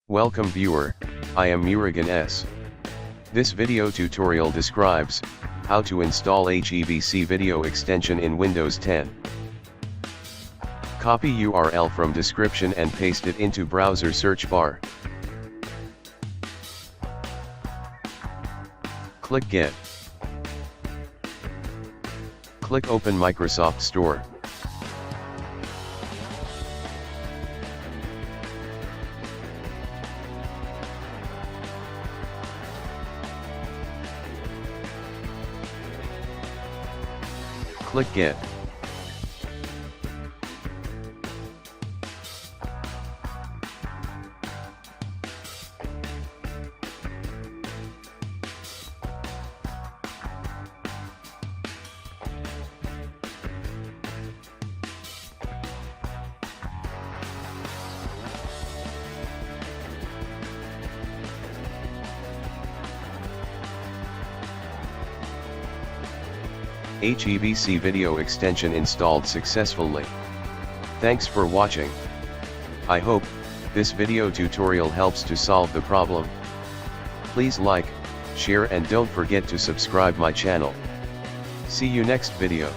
Welcome viewer, I am Murugan S. This video tutorial describes how to install HEVC video extension in Windows 10. Copy URL from description and paste it into browser search bar. Click Get. Click Open Microsoft Store. Click Get. HEVC video extension installed successfully. Thanks for watching. I hope this video tutorial helps to solve the problem. Please like, share and don't forget to subscribe my channel. See you next video.